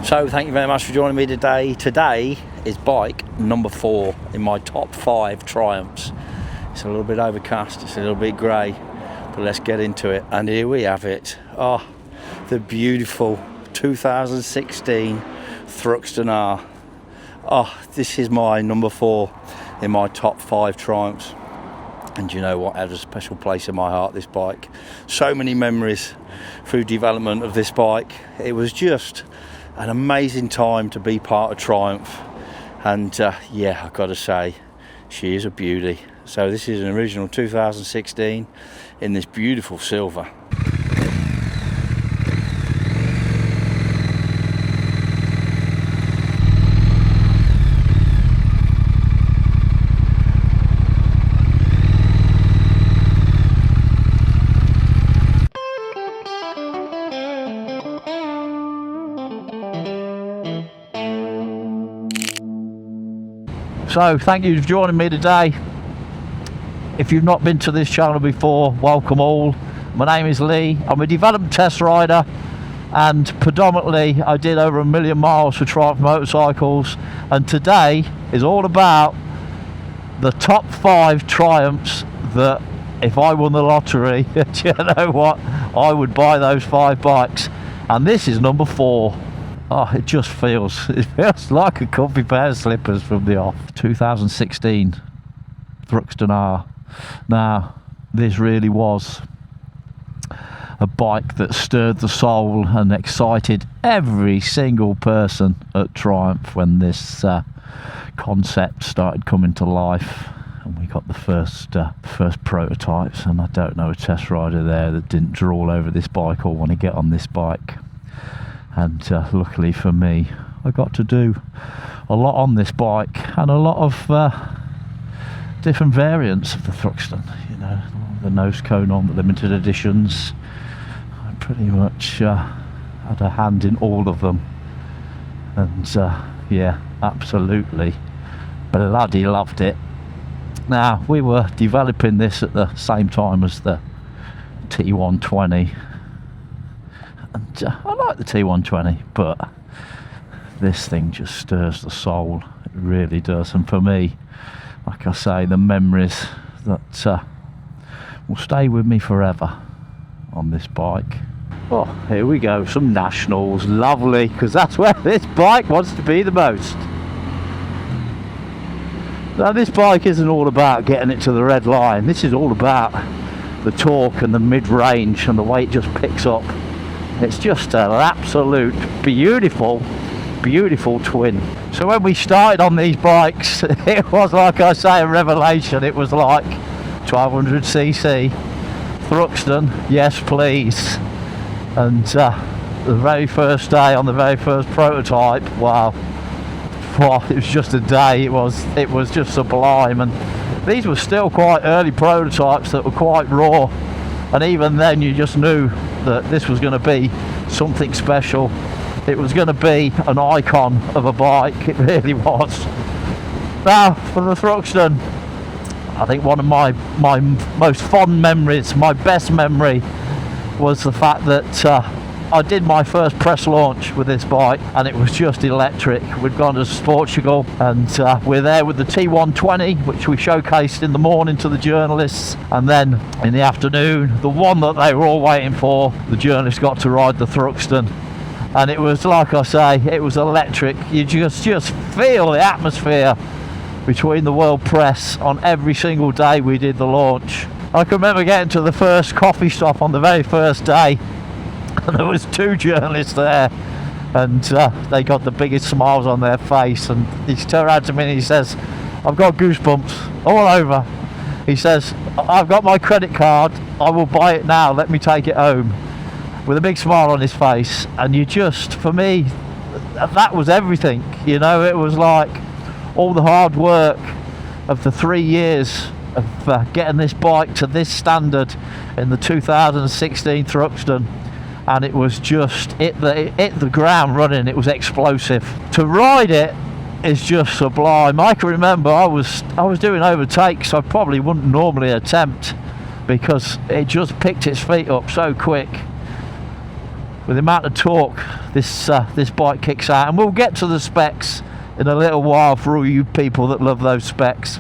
So thank you very much for joining me today. Today is bike number 4 in my top 5 Triumphs. It's a little bit overcast, it's a little bit grey, but let's get into it. And here we have it. Oh, the beautiful 2016 Thruxton R. Oh, this is my number 4 in my top 5 Triumphs. And you know what, it has a special place in my heart, this bike. So many memories through development of this bike. It was just an amazing time to be part of Triumph. And yeah, I've got to say, she is a beauty. So this is an original 2016 in this beautiful silver. So thank you for joining me today. If you've not been to this channel before, welcome all. My name is Lee. I'm a development test rider, and predominantly I did over 1 million miles for Triumph motorcycles, and today is all about the top 5 Triumphs that if I won the lottery, you know what, I would buy those 5 bikes, and this is number 4. Oh, it feels like a comfy pair of slippers from the off. 2016 Thruxton R. Now, this really was a bike that stirred the soul and excited every single person at Triumph when this concept started coming to life, and we got the first prototypes. And I don't know a test rider there that didn't drool over this bike or want to get on this bike. And luckily for me, I got to do a lot on this bike, and a lot of different variants of the Thruxton. You know, the nose cone on the limited editions. I pretty much had a hand in all of them, and yeah, absolutely bloody loved it. Now, we were developing this at the same time as the T120. And I like the T120, but this thing just stirs the soul. It really does. And for me, like I say, the memories that will stay with me forever on this bike. Oh, here we go, some nationals. Lovely, because that's where this bike wants to be the most. Now, this bike isn't all about getting it to the red line. This is all about the torque and the mid-range and the way it just picks up. It's just an absolute beautiful twin. So when we started on these bikes, it was, like I say, a revelation. It was like 1200cc Thruxton, yes please. And the very first day on the very first prototype, wow, it was just a day. It was just sublime. And these were still quite early prototypes that were quite raw, and even then you just knew that this was going to be something special. It was going to be an icon of a bike. It really was. Now, for the Thruxton, I think one of my most fond memories, my best memory, was the fact that I did my first press launch with this bike, and it was just electric. We'd gone to Portugal, and we're there with the T120, which we showcased in the morning to the journalists, and then in the afternoon, the one that they were all waiting for, the journalists got to ride the Thruxton, and it was, like I say, it was electric. You just feel the atmosphere between the world press on every single day we did the launch. I can remember getting to the first coffee stop on the very first day, and there was 2 journalists there, and they got the biggest smiles on their face, and he turned around to me and he says, "I've got goosebumps all over." He says, "I've got my credit card, I will buy it now, let me take it home," with a big smile on his face. And you just, for me, that was everything. You know, it was like all the hard work of the 3 years of getting this bike to this standard in the 2016 Thruxton. And it was just hit the ground running. It was explosive. To ride it is just sublime. I can remember I was doing overtakes I probably wouldn't normally attempt, because it just picked its feet up so quick. with the amount of torque this bike kicks out, and we'll get to the specs in a little while for all you people that love those specs.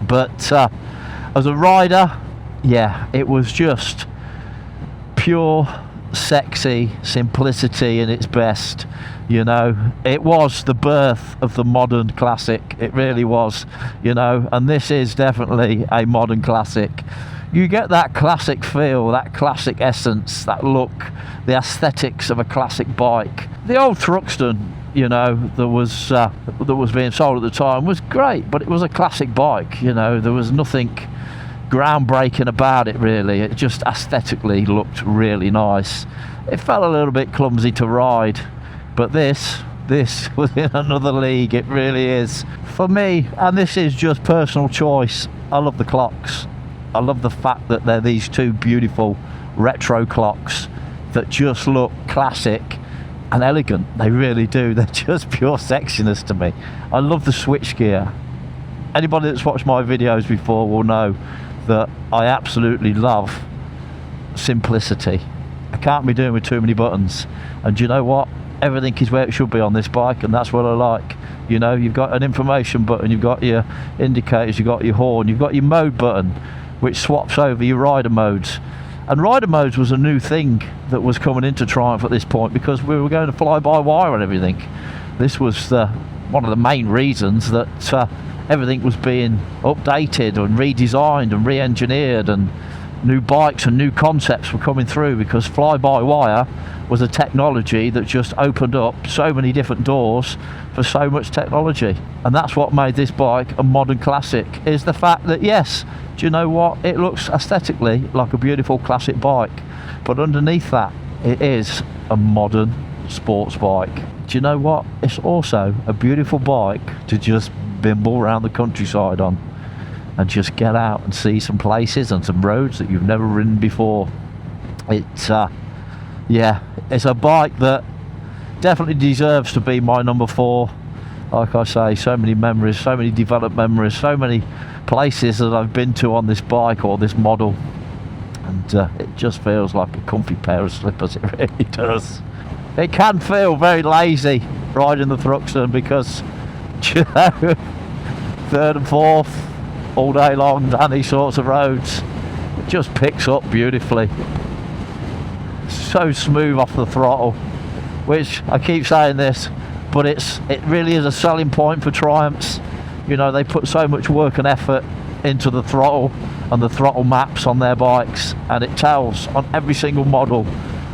But as a rider, yeah, it was just pure sexy simplicity in its best. You know, it was the birth of the modern classic. It really was, you know, and this is definitely a modern classic. You get that classic feel, that classic essence, that look, the aesthetics of a classic bike. The old Thruxton, you know, that was being sold at the time was great, but it was a classic bike. You know, there was nothing groundbreaking about it really. It just aesthetically looked really nice. It felt a little bit clumsy to ride, but this was in another league. It really is for me, and this is just personal choice. I love the clocks. I love the fact that they're these two beautiful retro clocks that just look classic and elegant. They really do. They're just pure sexiness to me. I love the switchgear. Anybody that's watched my videos before will know that I absolutely love simplicity. I can't be doing with too many buttons, and do you know what? Everything is where it should be on this bike, and that's what I like. You know, you've got an information button, you've got your indicators, you've got your horn, you've got your mode button, which swaps over your rider modes. And rider modes was a new thing that was coming into Triumph at this point, because we were going to fly-by-wire and everything. This was one of the main reasons that everything was being updated and redesigned and re-engineered, and new bikes and new concepts were coming through, because fly-by-wire was a technology that just opened up so many different doors for so much technology. And that's what made this bike a modern classic, is the fact that, yes, do you know what? It looks aesthetically like a beautiful classic bike, but underneath that, it is a modern sports bike. Do you know what? It's also a beautiful bike to just bimble around the countryside on, and just get out and see some places and some roads that you've never ridden before. Yeah, it's a bike that definitely deserves to be my number 4. Like I say, so many memories, so many developed memories, so many places that I've been to on this bike or this model, and it just feels like a comfy pair of slippers. It really does. It can feel very lazy riding the Thruxton, because, you know, 3rd and 4th all day long down these sorts of roads, it just picks up beautifully. So smooth off the throttle, which I keep saying this, but it really is a selling point for Triumphs. You know, they put so much work and effort into the throttle and the throttle maps on their bikes, and it tells on every single model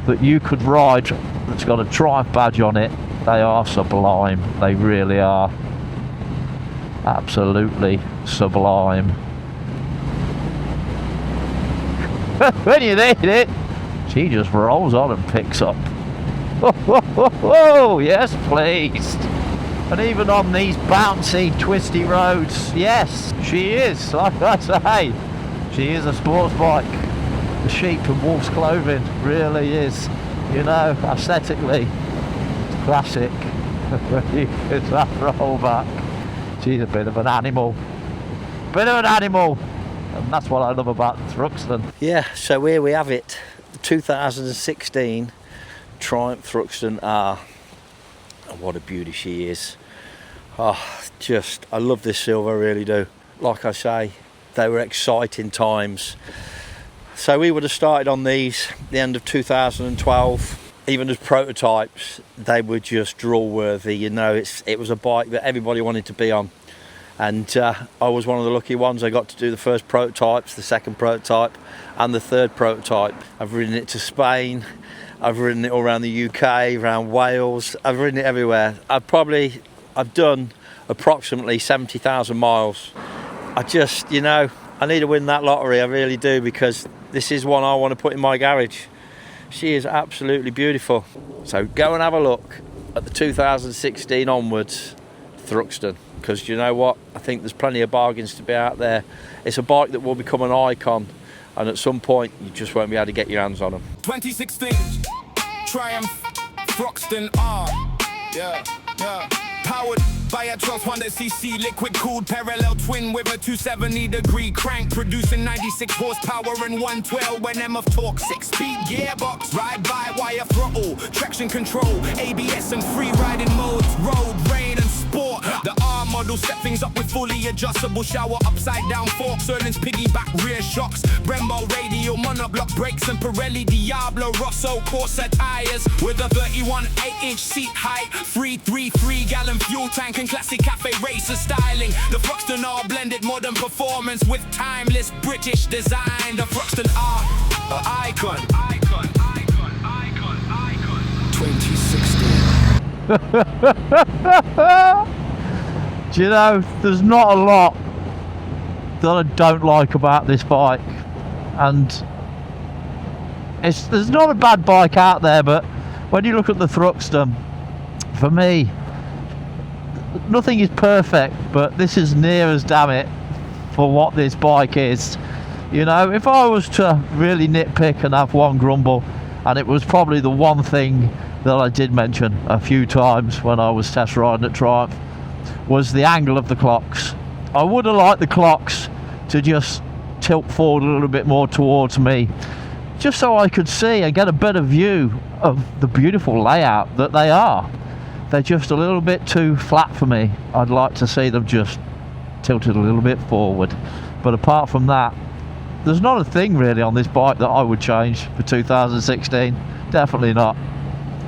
that you could ride that's got a Triumph badge on it. They are sublime. They really are. Absolutely sublime. When you need it, she just rolls on and picks up. Whoa, yes please. And even on these bouncy, twisty roads, yes, she is, like I say, she is a sports bike. The sheep in wolf's clothing really is, you know, aesthetically, it's classic. It's that rollback. She's a bit of an animal. And that's what I love about the Thruxton. Yeah, so here we have it. The 2016 Triumph Thruxton R. And what a beauty she is. Oh, I love this silver, I really do. Like I say, they were exciting times. So we would have started on these the end of 2012. Even as prototypes, they were just drawl worthy. You know, it was a bike that everybody wanted to be on. And I was one of the lucky ones. I got to do the first prototypes, the second prototype, and the third prototype. I've ridden it to Spain. I've ridden it all around the UK, around Wales. I've ridden it everywhere. I've done approximately 70,000 miles. You know, I need to win that lottery, I really do, because this is one I want to put in my garage. She is absolutely beautiful. So go and have a look at the 2016 onwards Thruxton, because you know what? I think there's plenty of bargains to be out there. It's a bike that will become an icon, and at some point you just won't be able to get your hands on them. 2016 Triumph Thruxton R. Yeah. powered by a 1200cc liquid cooled parallel twin with a 270-degree crank, producing 96 horsepower and 112 NM of torque. 6-speed gearbox, ride by wire throttle, traction control, ABS and free riding modes, road, rain and sport. The R model set things up with fully adjustable shower upside down forks, Erling's piggyback rear shocks, Brembo radial monoblock brakes and Pirelli Diablo Rosso Corsa tires with a 31 8-inch seat height, 3.33-gallon fuel tank and classic cafe racer styling. The Thruxton R blended modern performance with timeless British design. The Thruxton R, an icon. 2016. Do you know, there's not a lot that I don't like about this bike, and there's not a bad bike out there, but when you look at the Thruxton, for me, nothing is perfect, but this is near as damn it for what this bike is. You know, if I was to really nitpick and have one grumble, and it was probably the one thing that I did mention a few times when I was test riding at Triumph, was the angle of the clocks. I would have liked the clocks to just tilt forward a little bit more towards me, just so I could see and get a better view of the beautiful layout that they are. They're just a little bit too flat for me. I'd like to see them just tilted a little bit forward. But apart from that, there's not a thing really on this bike that I would change for 2016. Definitely not.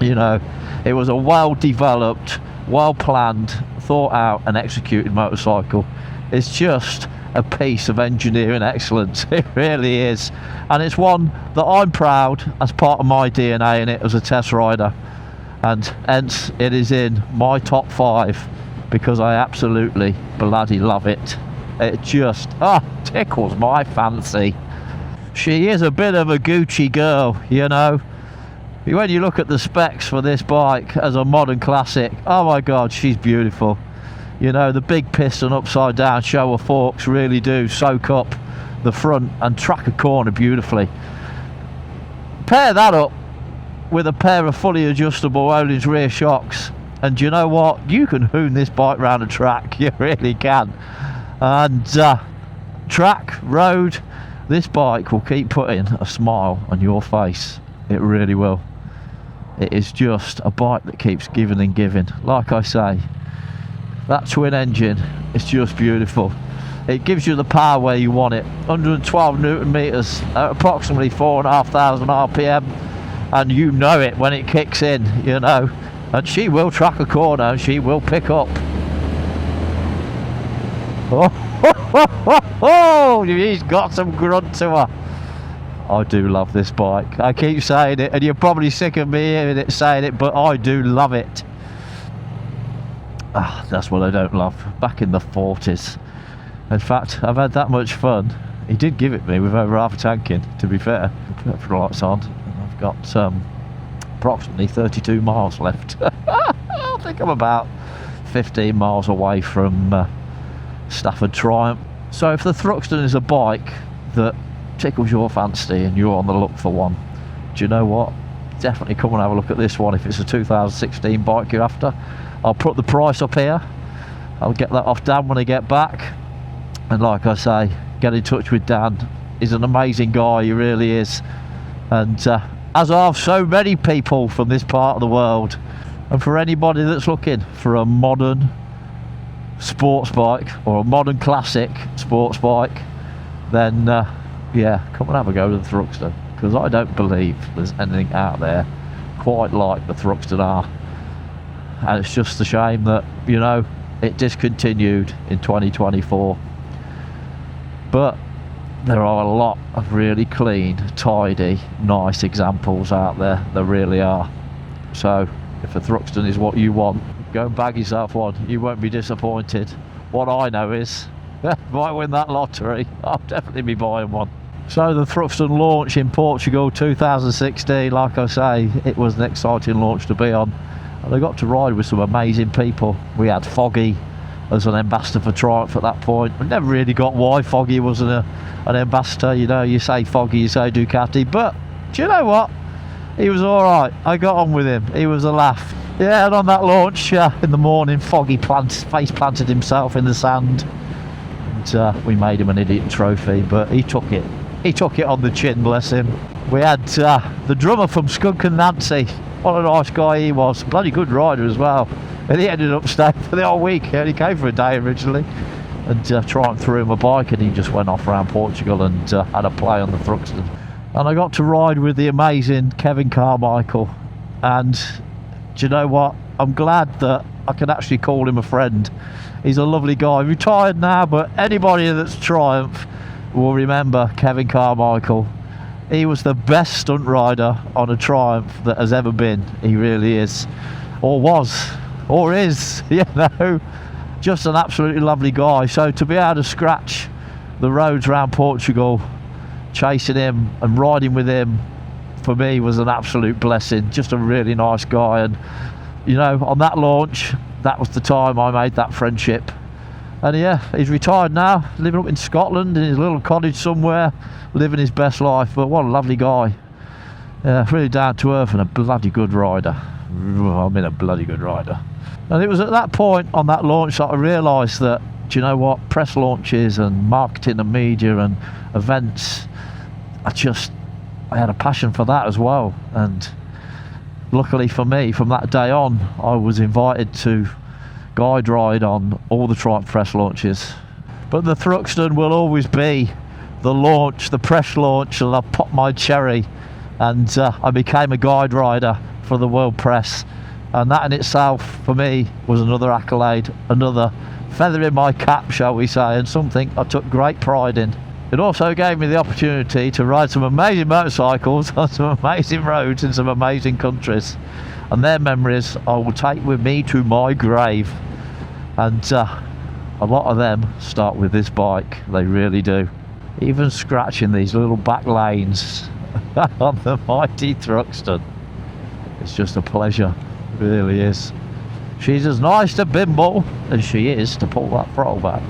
You know, it was a well developed, well planned, thought out and executed motorcycle. It's just a piece of engineering excellence. It really is, and it's one that I'm proud as part of my DNA in it as a test rider, and hence it is in my top 5 because I absolutely bloody love it. It just tickles my fancy. She is a bit of a Gucci girl, you know. When you look at the specs for this bike as a modern classic, oh my god, she's beautiful. You know, the big piston upside down shower forks really do soak up the front and track a corner beautifully. Pair that up with a pair of fully adjustable Öhlins rear shocks, and you know what? You can hoon this bike round a track, you really can. And track, road, this bike will keep putting a smile on your face. It really will. It is just a bike that keeps giving and giving. Like I say, that twin engine is just beautiful. It gives you the power where you want it. 112 newton meters at approximately 4,500 RPM, and you know it when it kicks in, you know. And she will track a corner and she will pick up. Oh, he's got some grunt to her. I do love this bike. I keep saying it, and you're probably sick of me hearing it saying it, but I do love it. That's what I don't love. Back in the 40s. In fact, I've had that much fun. He did give it me with over half a tank in, to be fair. Put the lights on. I've got approximately 32 miles left. I think I'm about 15 miles away from Stafford Triumph. So if the Thruxton is a bike that tickles your fancy and you're on the look for one, do you know what? Definitely come and have a look at this one if it's a 2016 bike you're after. I'll put the price up here. I'll get that off Dan when I get back. And like I say, get in touch with Dan. He's an amazing guy, he really is. And as are so many people from this part of the world. And for anybody that's looking for a modern sports bike or a modern classic sports bike, then yeah, come and have a go to the Thruxton, because I don't believe there's anything out there quite like the Thruxton R. And it's just a shame that, you know, it discontinued in 2024. But there are a lot of really clean, tidy, nice examples out there. There really are. So if a Thruxton is what you want, go and bag yourself one. You won't be disappointed. What I know is, if I win that lottery, I'll definitely be buying one. So the Thruxton launch in Portugal 2016, like I say, it was an exciting launch to be on. And I got to ride with some amazing people. We had Foggy as an ambassador for Triumph at that point. I never really got why Foggy wasn't an ambassador. You know, you say Foggy, you say Ducati, but do you know what? He was alright. I got on with him. He was a laugh. Yeah, and on that launch in the morning, Foggy face planted himself in the sand, and we made him an idiot trophy, but he took it. He took it on the chin, bless him. We had the drummer from Skunk and Nancy. What a nice guy he was. Bloody good rider as well. And he ended up staying for the whole week. He only came for a day originally. And Triumph threw him a bike and he just went off around Portugal and had a play on the Thruxton. And I got to ride with the amazing Kevin Carmichael. And do you know what? I'm glad that I can actually call him a friend. He's a lovely guy. Retired now, but anybody that's Triumph will remember Kevin Carmichael. He was the best stunt rider on a Triumph that has ever been. He really is. Or was. Or is. You know. Just an absolutely lovely guy. So to be able to scratch the roads around Portugal, chasing him and riding with him, for me was an absolute blessing. Just a really nice guy. And you know, on that launch, that was the time I made that friendship. And yeah, he's retired now, living up in Scotland in his little cottage somewhere, living his best life. But what a lovely guy. Yeah, really down to earth and a bloody good rider. I mean, a bloody good rider. And it was at that point on that launch that I realised that, do you know what, press launches and marketing and media and events, I had a passion for that as well. And luckily for me, from that day on, I was invited to guide ride on all the Triumph press launches. But the Thruxton will always be the launch, the press launch, and I popped my cherry and I became a guide rider for the world press. And that in itself, for me, was another accolade, another feather in my cap, shall we say, and something I took great pride in. It also gave me the opportunity to ride some amazing motorcycles on some amazing roads in some amazing countries. And their memories I will take with me to my grave. And a lot of them start with this bike, they really do. Even scratching these little back lanes on the mighty Thruxton, it's just a pleasure, it really is. She's as nice to bimble as she is to pull that throttle back.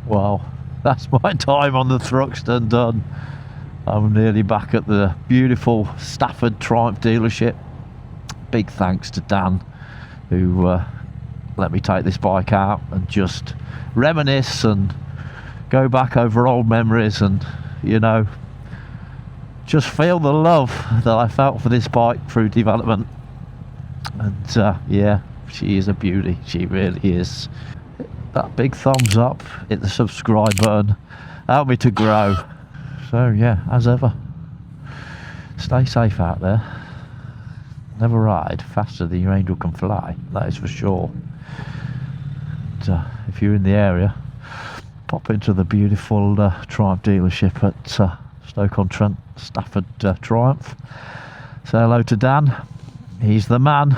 Well, that's my time on the Thruxton done. I'm nearly back at the beautiful Stafford Triumph dealership. Big thanks to Dan, who let me take this bike out and just reminisce and go back over old memories and, you know, just feel the love that I felt for this bike through development. And yeah, she is a beauty, she really is. That big thumbs up, hit the subscribe button, help me to grow. So yeah, as ever, stay safe out there. Never ride faster than your angel can fly, that is for sure. And, if you're in the area, pop into the beautiful Triumph dealership at Stoke-on-Trent, Stafford Triumph. Say hello to Dan, he's the man.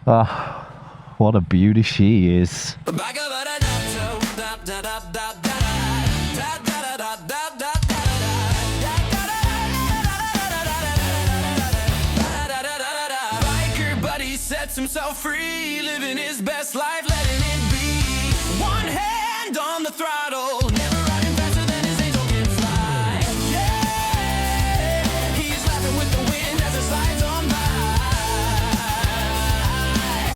What a beauty she is. Biker buddy sets himself free, living his best life, letting it be. One hand on the throttle,